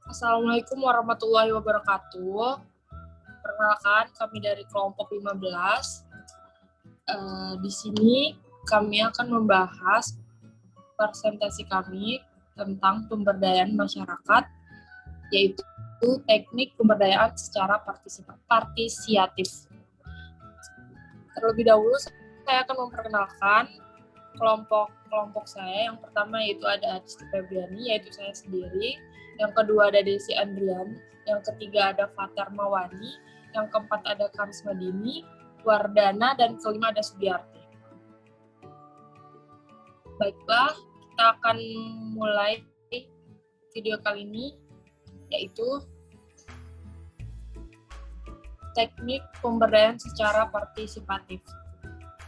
Assalamualaikum warahmatullahi wabarakatuh. Perkenalkan, kami dari kelompok 15. Di sini kami akan membahas presentasi kami tentang pemberdayaan masyarakat, yaitu teknik pemberdayaan secara partisipatif. Terlebih dahulu, saya akan memperkenalkan kelompok saya. Yang pertama yaitu ada Adisti Febriani, yaitu saya sendiri. Yang kedua ada Desi Andrian. Yang ketiga ada Fatar Mawani. Yang keempat ada Karisma Dini, Wardana, dan kelima ada Sugiarti. Baiklah, kita akan mulai video kali ini, yaitu teknik pemberdayaan secara partisipatif.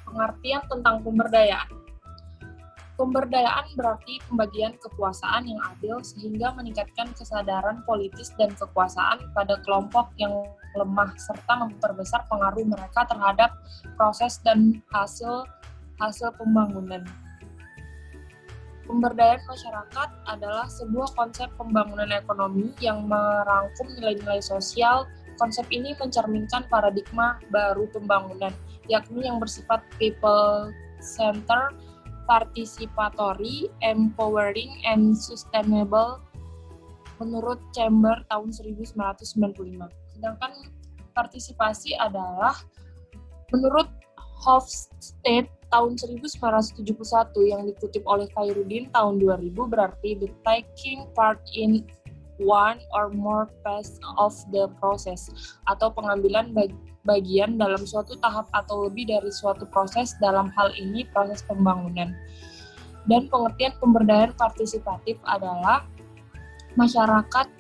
Pengertian tentang pemberdayaan. Pemberdayaan berarti pembagian kekuasaan yang adil sehingga meningkatkan kesadaran politis dan kekuasaan pada kelompok yang lemah serta memperbesar pengaruh mereka terhadap proses dan hasil pembangunan. Pemberdayaan masyarakat adalah sebuah konsep pembangunan ekonomi yang merangkum nilai-nilai sosial. Konsep ini mencerminkan paradigma baru pembangunan, yakni yang bersifat people-centered, participatory, empowering, and sustainable menurut Chamber tahun 1995. Sedangkan partisipasi adalah menurut Hofstede tahun 1971 yang dikutip oleh Khairuddin tahun 2000 berarti the taking part in one or more phase of the process atau pengambilan bagian dalam suatu tahap atau lebih dari suatu proses, dalam hal ini proses pembangunan. Dan pengertian pemberdayaan partisipatif adalah masyarakat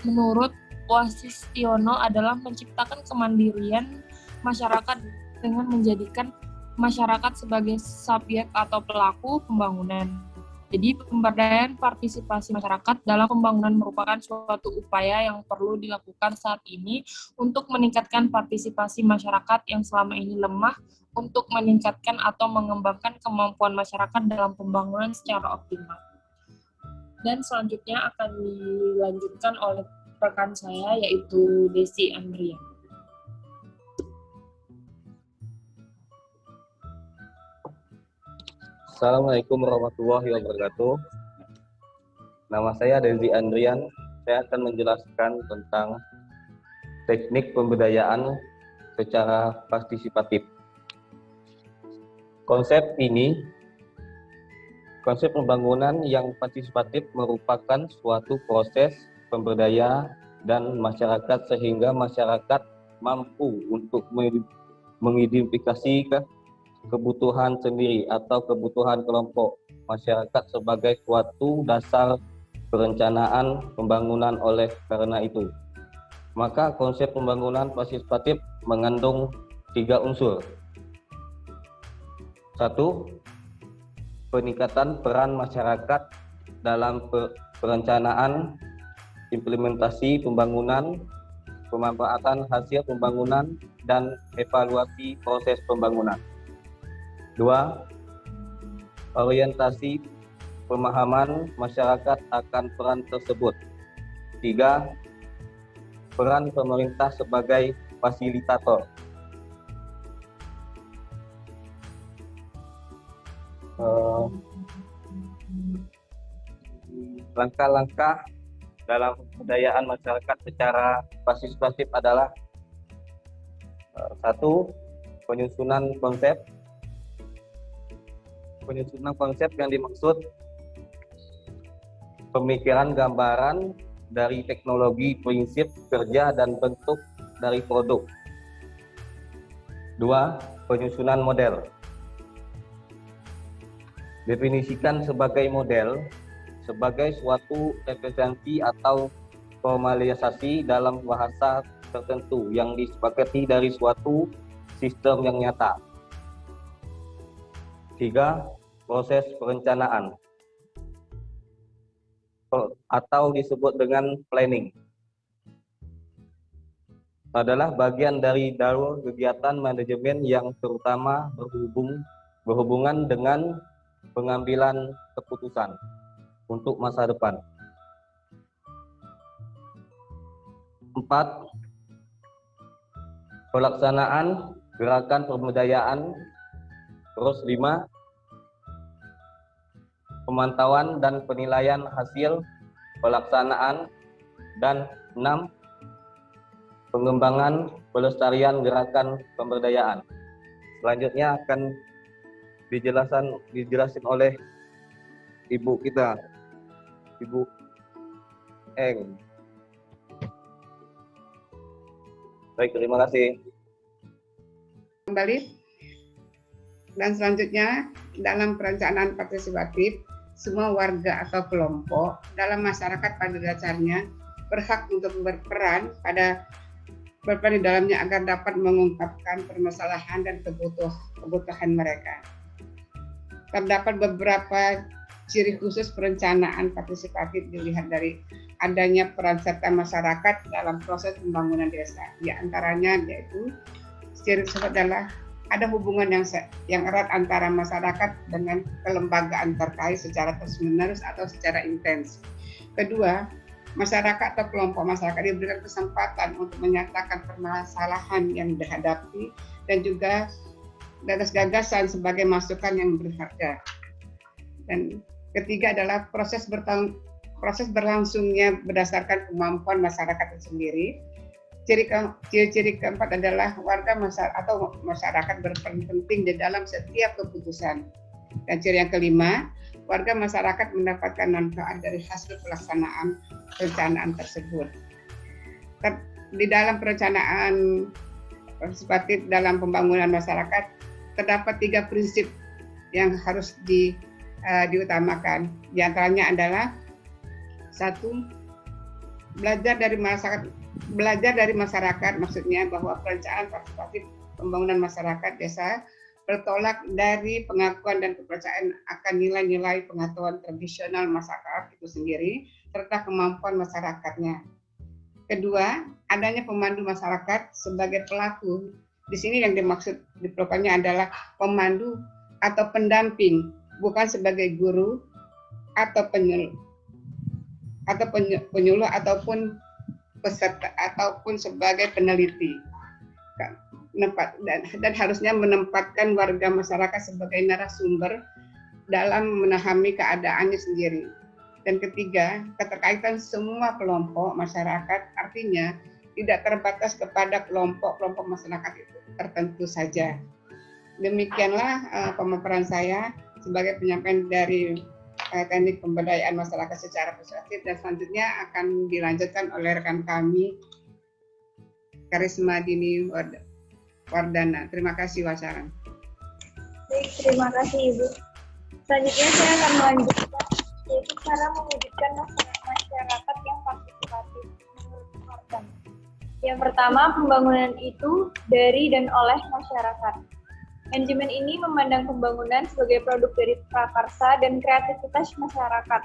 menurut Wasistiono adalah menciptakan kemandirian masyarakat dengan menjadikan masyarakat sebagai subjek atau pelaku pembangunan. Jadi pemberdayaan partisipasi masyarakat dalam pembangunan merupakan suatu upaya yang perlu dilakukan saat ini untuk meningkatkan partisipasi masyarakat yang selama ini lemah, untuk meningkatkan atau mengembangkan kemampuan masyarakat dalam pembangunan secara optimal. Dan selanjutnya akan dilanjutkan oleh rekan saya yaitu Desi Andrian. Assalamualaikum warahmatullahi wabarakatuh. Nama saya Desi Andrian. Saya akan menjelaskan tentang teknik pemberdayaan secara partisipatif. Konsep pembangunan yang partisipatif merupakan suatu proses pemberdaya dan masyarakat sehingga masyarakat mampu untuk mengidentifikasi kebutuhan sendiri atau kebutuhan kelompok masyarakat sebagai suatu dasar perencanaan pembangunan. Oleh karena itu, maka konsep pembangunan partisipatif mengandung 3 unsur. 1. Peningkatan peran masyarakat dalam perencanaan, implementasi pembangunan, pemanfaatan hasil pembangunan, dan evaluasi proses pembangunan. 2. Orientasi pemahaman masyarakat akan peran tersebut. 3. Peran pemerintah sebagai fasilitator. Langkah-langkah dalam pemberdayaan masyarakat secara partisipatif adalah 1. Penyusunan konsep. Penyusunan konsep yang dimaksud pemikiran gambaran dari teknologi, prinsip kerja, dan bentuk dari produk. 2. Penyusunan model. Definisikan sebagai model sebagai suatu representasi atau formalisasi dalam bahasa tertentu yang disepakati dari suatu sistem yang nyata. 3. Proses perencanaan atau disebut dengan planning adalah bagian dari daur kegiatan manajemen yang terutama berhubungan dengan pengambilan keputusan untuk masa depan. 4. Pelaksanaan gerakan pemberdayaan. Terus 5. Pemantauan dan penilaian hasil pelaksanaan. Dan 6. Pengembangan pelestarian gerakan pemberdayaan. Selanjutnya akan dijelasin oleh ibu kita, Ibu Eng. Baik, terima kasih. Kembali. Dan selanjutnya, dalam perencanaan partisipatif, semua warga atau kelompok dalam masyarakat pada dasarnya berhak untuk berperan di dalamnya agar dapat mengungkapkan permasalahan dan kebutuhan mereka. Terdapat beberapa ciri khusus perencanaan partisipatif dilihat dari adanya peran serta masyarakat dalam proses pembangunan desa. Di antaranya yaitu ciri khusus adalah ada hubungan yang erat antara masyarakat dengan kelembagaan terkait secara terus-menerus atau secara intens. Kedua, masyarakat atau kelompok masyarakat diberikan kesempatan untuk menyatakan permasalahan yang dihadapi dan juga gagasan sebagai masukan yang berharga. Dan ketiga adalah proses berlangsungnya berdasarkan kemampuan masyarakat itu sendiri. Ciri keempat adalah warga masyarakat berperan penting di dalam setiap keputusan. Dan ciri yang kelima, warga masyarakat mendapatkan manfaat dari hasil pelaksanaan perencanaan tersebut. Di dalam perencanaan partisipatif dalam pembangunan masyarakat terdapat 3 prinsip yang harus diutamakan. Di antaranya adalah 1. Belajar dari masyarakat, maksudnya bahwa perencanaan partisipatif pembangunan masyarakat desa bertolak dari pengakuan dan kepercayaan akan nilai-nilai pengetahuan tradisional masyarakat itu sendiri serta kemampuan masyarakatnya. Kedua, adanya pemandu masyarakat sebagai pelaku. Di sini yang diperlukannya adalah pemandu atau pendamping, bukan sebagai guru atau penyuluh ataupun peserta ataupun sebagai peneliti. Dan harusnya menempatkan warga masyarakat sebagai narasumber dalam memahami keadaannya sendiri. Dan ketiga, keterkaitan semua kelompok masyarakat artinya tidak terbatas kepada kelompok masyarakat itu tertentu saja. Demikianlah pemaparan saya sebagai penyampaian dari teknik pemberdayaan masyarakat secara persuasif, dan selanjutnya akan dilanjutkan oleh rekan kami Karisma Dini Wardana. Terima kasih Wasaran. Baik, terima kasih Ibu. Selanjutnya saya akan melanjutkan yaitu cara mewujudkan masyarakat yang partisipatif menurut Morgan. Yang pertama, pembangunan itu dari dan oleh masyarakat. Manajemen ini memandang pembangunan sebagai produk dari prakarsa dan kreativitas masyarakat.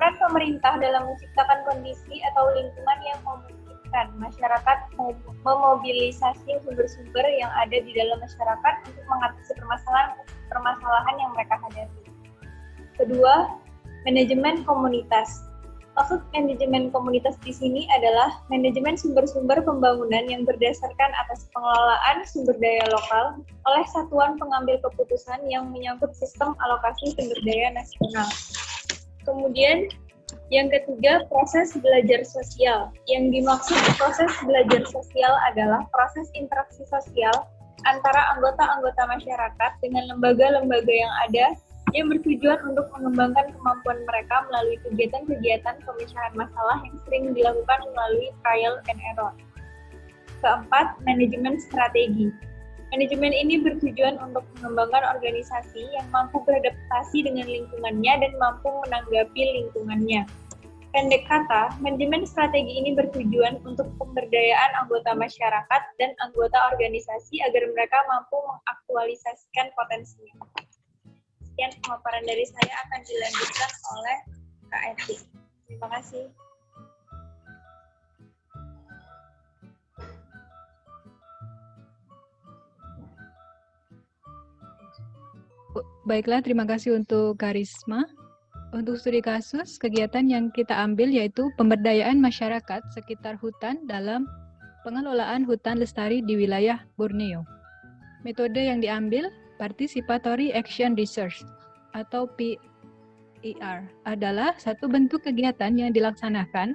Peran pemerintah dalam menciptakan kondisi atau lingkungan yang memungkinkan masyarakat memobilisasi sumber-sumber yang ada di dalam masyarakat untuk mengatasi permasalahan yang mereka hadapi. Kedua, manajemen komunitas. Maksud manajemen komunitas di sini adalah manajemen sumber-sumber pembangunan yang berdasarkan atas pengelolaan sumber daya lokal oleh satuan pengambil keputusan yang menyangkut sistem alokasi sumber daya nasional. Kemudian yang ketiga, proses belajar sosial. Yang dimaksud proses belajar sosial adalah proses interaksi sosial antara anggota-anggota masyarakat dengan lembaga-lembaga yang ada yang bertujuan untuk mengembangkan kemampuan mereka melalui kegiatan-kegiatan pemecahan masalah yang sering dilakukan melalui trial and error. Keempat, manajemen strategi. Manajemen ini bertujuan untuk mengembangkan organisasi yang mampu beradaptasi dengan lingkungannya dan mampu menanggapi lingkungannya. Pendek kata, manajemen strategi ini bertujuan untuk pemberdayaan anggota masyarakat dan anggota organisasi agar mereka mampu mengaktualisasikan potensinya. Sekian pemaparan dari saya, akan dilanjutkan oleh Kak Eti. Terima kasih. Baiklah, terima kasih untuk Karisma. Untuk studi kasus, kegiatan yang kita ambil yaitu pemberdayaan masyarakat sekitar hutan dalam pengelolaan hutan lestari di wilayah Borneo. Metode yang diambil, Participatory Action Research atau PAR, adalah satu bentuk kegiatan yang dilaksanakan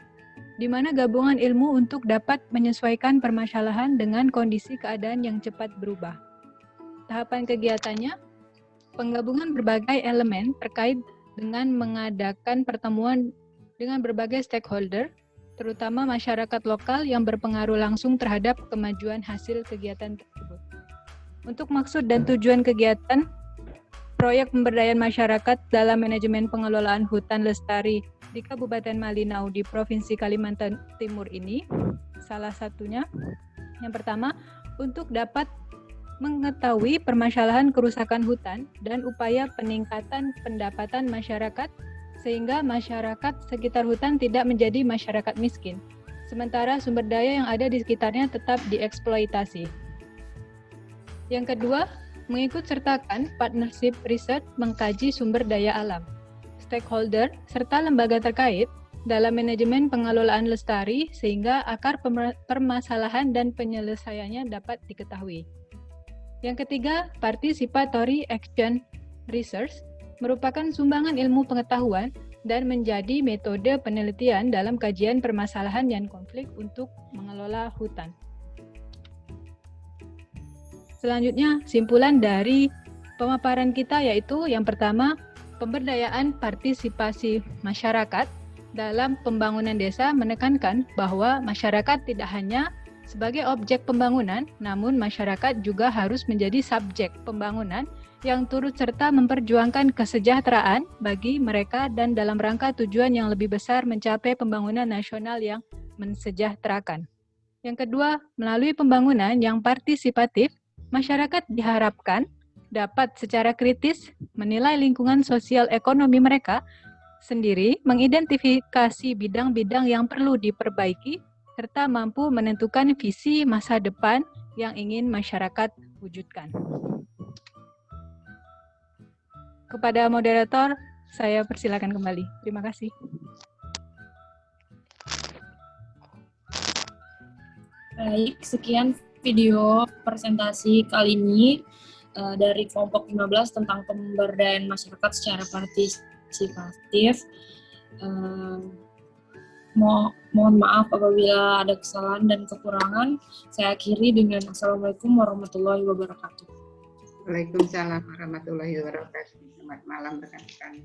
di mana gabungan ilmu untuk dapat menyesuaikan permasalahan dengan kondisi keadaan yang cepat berubah. Tahapan kegiatannya, penggabungan berbagai elemen terkait dengan mengadakan pertemuan dengan berbagai stakeholder, terutama masyarakat lokal yang berpengaruh langsung terhadap kemajuan hasil kegiatan tersebut. Untuk maksud dan tujuan kegiatan, proyek pemberdayaan masyarakat dalam manajemen pengelolaan hutan lestari di Kabupaten Malinau di Provinsi Kalimantan Timur ini, salah satunya, yang pertama, untuk dapat mengetahui permasalahan kerusakan hutan dan upaya peningkatan pendapatan masyarakat sehingga masyarakat sekitar hutan tidak menjadi masyarakat miskin, sementara sumber daya yang ada di sekitarnya tetap dieksploitasi. Yang kedua, mengikut sertakan partnership riset mengkaji sumber daya alam, stakeholder, serta lembaga terkait dalam manajemen pengelolaan lestari sehingga akar permasalahan dan penyelesaiannya dapat diketahui. Yang ketiga, Participatory Action Research merupakan sumbangan ilmu pengetahuan dan menjadi metode penelitian dalam kajian permasalahan dan konflik untuk mengelola hutan. Selanjutnya, simpulan dari pemaparan kita yaitu yang pertama, pemberdayaan partisipasi masyarakat dalam pembangunan desa menekankan bahwa masyarakat tidak hanya sebagai objek pembangunan, namun masyarakat juga harus menjadi subjek pembangunan yang turut serta memperjuangkan kesejahteraan bagi mereka dan dalam rangka tujuan yang lebih besar mencapai pembangunan nasional yang mensejahterakan. Yang kedua, melalui pembangunan yang partisipatif, masyarakat diharapkan dapat secara kritis menilai lingkungan sosial ekonomi mereka sendiri, mengidentifikasi bidang-bidang yang perlu diperbaiki, serta mampu menentukan visi masa depan yang ingin masyarakat wujudkan. Kepada moderator, saya persilakan kembali. Terima kasih. Baik, sekian video presentasi kali ini dari kelompok 15 tentang pemberdayaan masyarakat secara partisipatif. Mohon maaf apabila ada kesalahan dan kekurangan. Saya akhiri dengan Assalamualaikum warahmatullahi wabarakatuh. Waalaikumsalam warahmatullahi wabarakatuh. Selamat malam rekan-rekan.